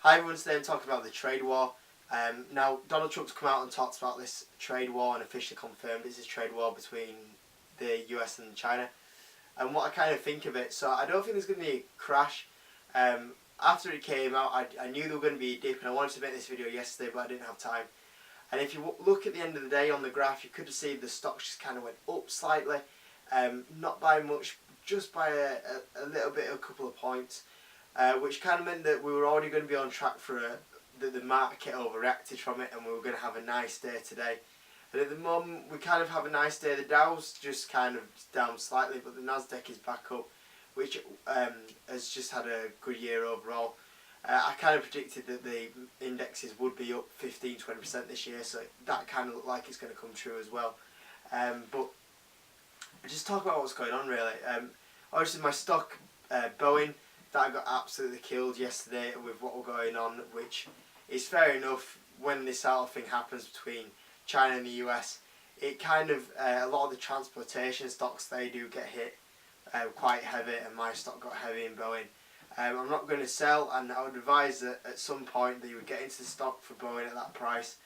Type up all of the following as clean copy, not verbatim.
Hi everyone, today I'm talking about the trade war. Now, Donald Trump's come out and talked about this trade war and officially confirmed it's a trade war between the US and China. And what I kind of think of it, so I don't think there's going to be a crash. After it came out, I knew there were going to be a dip, and I wanted to make this video yesterday, but I didn't have time. And if you look at the end of the day on the graph, you could see the stocks just kind of went up slightly. Not by much, just by a little bit, a couple of points. Which kind of meant that we were already going to be on track for the market overreacted from it, and we were going to have a nice day today. And at the moment, we kind of have a nice day. The Dow's just kind of down slightly, but the Nasdaq is back up, which has just had a good year overall. I kind of predicted that the indexes would be up 15-20% this year, so that kind of looked like it's going to come true as well. But just talk about what's going on really. Obviously, my stock, Boeing, that got absolutely killed yesterday with what was going on, which is fair enough when this sort of thing happens between China and the US. It kind of, a lot of the transportation stocks, they do get hit quite heavy, and my stock got heavy in Boeing. I'm not going to sell, and I would advise that at some point that you would get into the stock for Boeing at that price.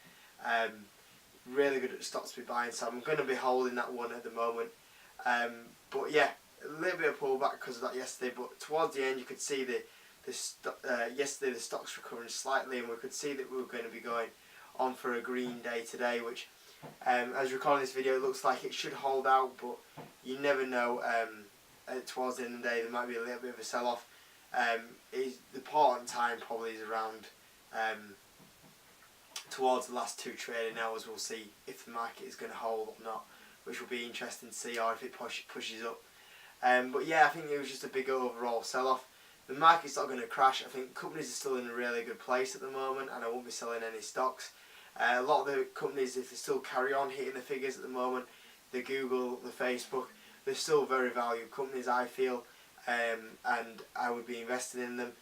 Really good stocks to be buying, so I'm going to be holding that one at the moment. But yeah, a little bit of pullback because of that yesterday, but towards the end you could see yesterday the stocks recovering slightly, and we could see that we were going to be going on for a green day today, which as recording this video it looks like it should hold out, but you never know. Towards the end of the day there might be a little bit of a sell-off. The important time probably is around towards the last 2 trading hours. We'll see if the market is going to hold or not, which will be interesting to see, or if it pushes up. But yeah, I think it was just a big overall sell-off. The market's not going to crash. I think companies are still in a really good place at the moment, and I won't be selling any stocks. A lot of the companies, if they still carry on hitting the figures at the moment, the Google, the Facebook, they're still very valued companies, I feel, and I would be investing in them.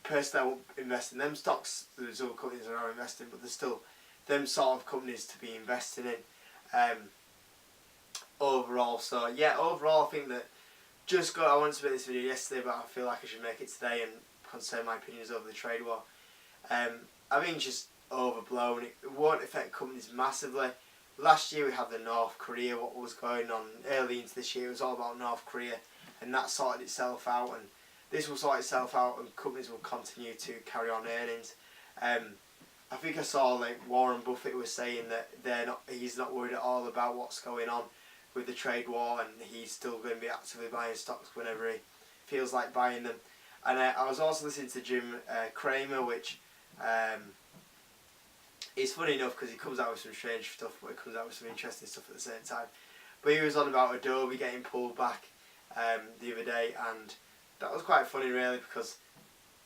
Personally, I won't invest in them stocks. There's other companies that are investing, but there's still them sort of companies to be investing in. Overall, so yeah, overall I think that I wanted to make this video yesterday, but I feel like I should make it today and concern my opinions over the trade war. I think it's just overblown. It won't affect companies massively. Last year we had the North Korea, what was going on early into this year, it was all about North Korea, and that sorted itself out, and this will sort itself out, and companies will continue to carry on earnings. I think I saw like Warren Buffett was saying that he's not worried at all about what's going on with the trade war, and he's still going to be actively buying stocks whenever he feels like buying them. And I was also listening to Jim Cramer, which is funny enough because he comes out with some strange stuff, but he comes out with some interesting stuff at the same time. But he was on about Adobe getting pulled back the other day, and that was quite funny really, because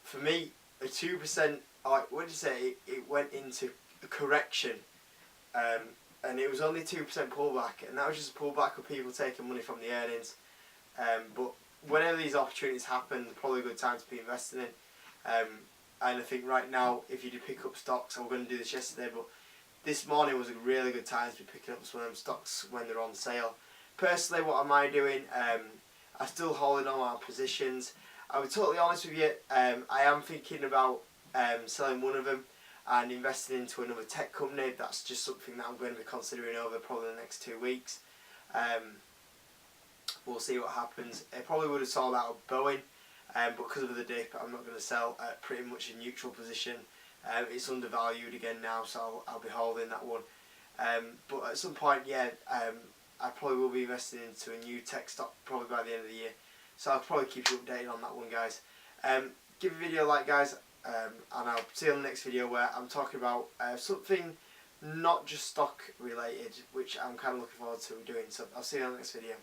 for me a 2%, what did you say, it went into a correction, and it was only 2% pullback, and that was just a pullback of people taking money from the earnings. But whenever these opportunities happen, probably a good time to be investing in. And I think right now, if you do pick up stocks, I was going to do this yesterday, but this morning was a really good time to be picking up some of them stocks when they're on sale. Personally, what am I doing? I'm still holding on my positions. I'll be totally honest with you, I am thinking about selling one of them and investing into another tech company. That's just something that I'm going to be considering over probably the next 2 weeks. We'll see what happens. It probably would have sold out of Boeing, but because of the dip, I'm not going to sell at pretty much a neutral position. It's undervalued again now, so I'll be holding that one. But at some point, yeah, I probably will be investing into a new tech stock probably by the end of the year. So I'll probably keep you updated on that one, guys. Give the video a like, guys, and I'll see you in the next video where I'm talking about something not just stock related, which I'm kind of looking forward to doing. So I'll see you in the next video.